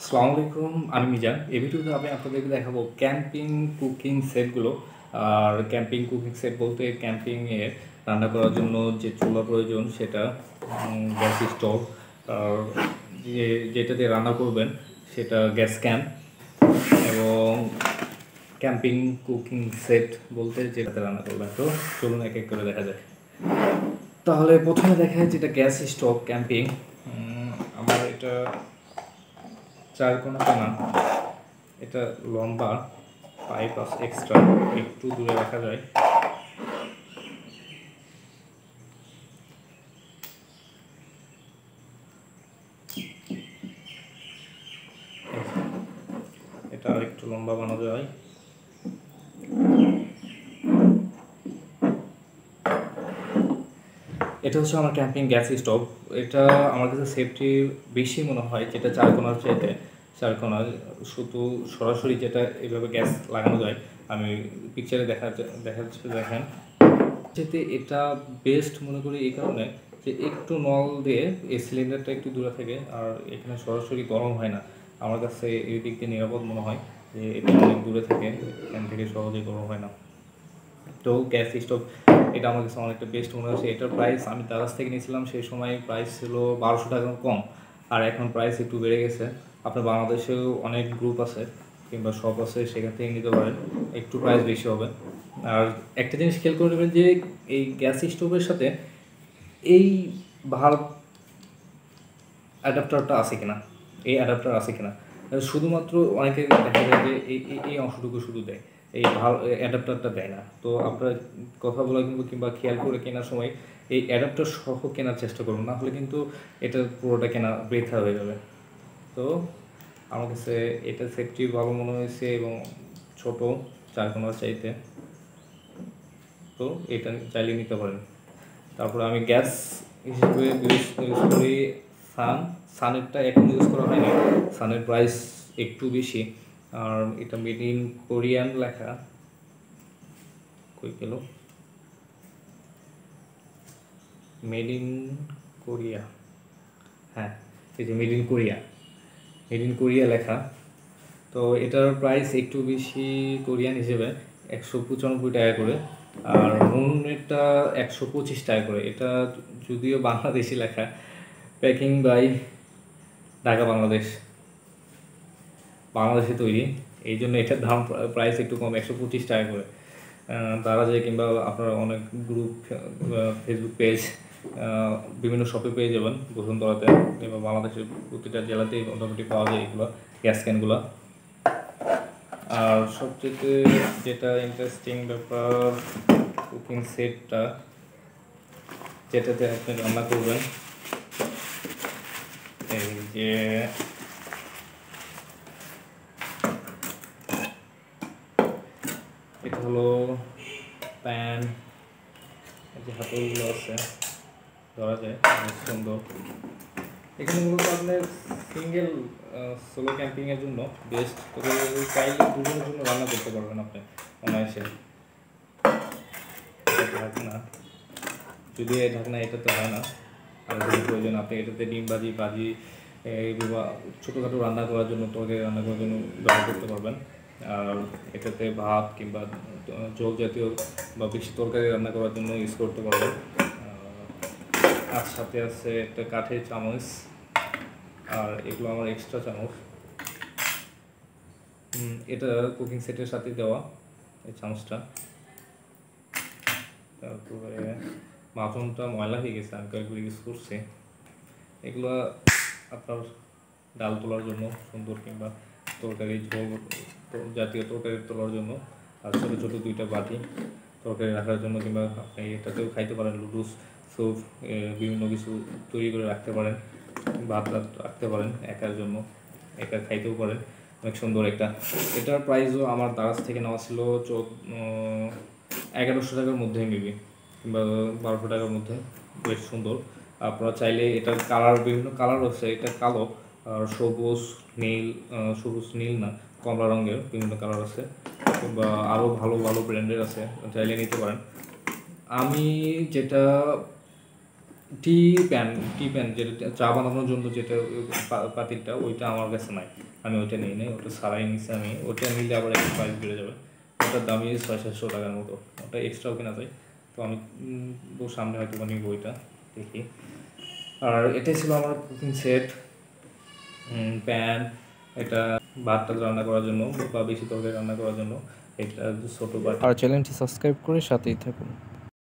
আসসালামুআলাইকুম, আমি মিজান। এই ভিডিওতে আমি আপনাদেরকে দেখাবো ক্যাম্পিং কুকিং সেটগুলো। আর ক্যাম্পিং কুকিং সেট বলতে ক্যাম্পিংয়ে রান্না করার জন্য যে চুলা প্রয়োজন সেটা, গ্যাস স্টোভ, আর যেটাতে রান্না করবেন সেটা গ্যাস ক্যান, এবং ক্যাম্পিং কুকিং সেট বলতে যেটাতে রান্না করবেন। তো চলুন এক এক করে দেখা যায়। তাহলে প্রথমে দেখা যায় যেটা গ্যাস স্টোভ ক্যাম্পিং। আমার এটা 4 কোণা টানা, এটা লম্বা, পাইপ আছে এক্সট্রা, একটু দূরে রাখা যায়। এটা আর একটু লম্বা বানানো যায়। এটা হচ্ছে আমার ক্যাম্পিং গ্যাস স্টোভ। এটা আমার কাছে সেফটি বেশি মনে হয়, যেটা 4 কোণার চাইতে। 4 কোণা শুধু সরাসরি যেটা এভাবে গ্যাস লাগানো যায়, আমি পিকচারে দেখাচ্ছি, দেখেন। যেতে এটা বেস্ট মনে করি এই কারণে যে একটু নল দিয়ে এই সিলিন্ডারটা একটু দূরে থাকে, আর এখানে সরাসরি গরম হয় না। আমার কাছে এই দিক দিয়ে নিরাপদ মনে হয় যে এটা অনেক দূরে থাকে, এখান থেকে সহজে গরম হয় না। তো গ্যাস স্টোভ এটা আমার কাছে অনেকটা বেস্ট মনে হচ্ছে। এটার প্রাইস আমি দারাজ থেকে নিয়েছিলাম, সেই সময় প্রাইস ছিল 1200 টাকা কম, আর এখন প্রাইস একটু বেড়ে গেছে। আপনার বাংলাদেশেও অনেক গ্রুপ আছে কিংবা শপ আছে, সেখান থেকে নিতে পারেন, একটু প্রাইস বেশি হবে। আর একটা জিনিস খেয়াল করে নেবেন যে এই গ্যাস স্টোভের সাথে এই ভাল্ব অ্যাডাপ্টারটা আছে কিনা, এই অ্যাডাপ্টার আছে কিনা। শুধুমাত্র অনেকে দেখা যায় যে এই অংশটুকু শুধু দেয়, এই অ্যাডাপ্টারটা দেয় না। তো আপনারা কথা বলা কিংবা খেয়াল করে কেনার সময় এই অ্যাডাপ্টার সহ কেনার চেষ্টা করুন, না হলে কিন্তু এটা পুরোটা কেনা বৃথা হয়ে যাবে। তো আমার কাছে এটা সেফটি ভালো মনে হয়েছে এবং ছোটো 4 কোণার চাইতে, তো এটা চাইলে নিতে পারেন। তারপরে আমি গ্যাস হিসেবে ইউজ করি সানেরটা এখন ইউজ করা হয়নি, সানের প্রাইস একটু বেশি। আর এটা মেড ইন কোরিয়ান লেখা, কই গেল, মেড ইন কোরিয়া, হ্যাঁ এই যে মেড ইন কোরিয়া লেখা। তো এটার প্রাইস একটু বেশি কোরিয়ান হিসেবে, 195 টাকা করে। আর মুনেরটা 125 টাকা করে। এটা যদিও বাংলাদেশি লেখা, প্যাকিং বাই ঢাকা বাংলাদেশে তৈরি, এই জন্য এটার দাম প্রাইস একটু কম, 125 টাকা করে। তারা যায় কিংবা আপনারা অনেক গ্রুপ, ফেসবুক পেজ, বিভিন্ন শপে পেয়ে যাবেন বসুন্ধরাতে, কিংবা বাংলাদেশের প্রতিটা জেলাতেই মোটামুটি পাওয়া যায় এগুলো গ্যাস ক্যানগুলো। আর সবচেয়ে যেটা ইন্টারেস্টিং ব্যাপার, কুকিং সেটটা যেটাতে আপনি রান্না করবেন, এই যে এটা হলো প্যান, এই যে হাতলগুলো আছে ধরা যায়, অনেক সুন্দর। এখানে মূলত আপনার সিঙ্গেল সোলো ক্যাম্পিংয়ের জন্য বেস্ট, তবে চাইলে দুজনের জন্য রান্না করতে পারবেন আপনি অনায়াসে। ঢাকনা, যদি এই ঢাকনা এটাতে হয় না, আর যদি প্রয়োজন আপনি এটাতে ডিম ভাজি বা ছোটোখাটো রান্না করার জন্য, তরকারি রান্না করার জন্য ব্যবহার করতে পারবেন। আর এটাতে ভাত কিংবা ঝোল জাতীয় বা বেশি তরকারি রান্না করার জন্য ইউজ করতে পারবেন। আর সাথে আছে একটা কাঠের চামচ, আর এগুলো আমার এক্সট্রা চামচ। এটা কুকিং সেটের সাথে দেওয়া এই চামচটা। তারপরে মাথনটা ময়লা হয়ে গেছে, আমি কয়েকবার ইউজ করছি। এগুলো আপনার ডাল তোলার জন্য সুন্দর, কিংবা তরকারি ঝোল জাতীয় তরকারি তোলার জন্য। আর ছোটো ছোটো 2টা বাটি তরকারি রাখার জন্য, কিংবা আপনি এটাতেও খাইতে পারেন, লুডুস স্যুপ বিভিন্ন কিছু তৈরি করে রাখতে পারেন, ভাত রাখতে পারেন একার জন্য, একা খাইতেও পারেন। অনেক সুন্দর একটা। এটার প্রাইসও আমার দারাজ থেকে নেওয়া ছিল 1100 টাকার মধ্যে মেবি, কিংবা 1200 টাকার মধ্যে। বেশ সুন্দর। আপনারা চাইলে এটার কালার, বিভিন্ন কালার আছে, এটা কালো আর সবুজ নীল না, কমলা রঙের বিভিন্ন কালার আছে, কিংবা আরও ভালো ভালো ব্র্যান্ডের আছে, চাইলে নিতে পারেন। আমি যেটা টি প্যান যেটা চা বানানোর জন্য যেটা পাতিলটা, ওইটা আমার কাছে নাই, আমি ওইটা নিই নাই, ওটা ছাড়াই নিচ্ছি আমি। ওটা নিলে আবার একটা প্রাইস বেড়ে যাবে, ওটার দামই 600-700 টাকার মতো, ওটা এক্সট্রাও কেনা যায়। তো আমি সামনে হয়তো নিব ওইটা, দেখি। আর এটাই ছিল আমার কুকিং সেট। প্যান, এটা ভাত রান্না করার জন্য বা বেশি তরকারি রান্না করার জন্য, এটা ছোটো। আর চ্যানেলটি সাবস্ক্রাইব করে সাথেই থাকুন।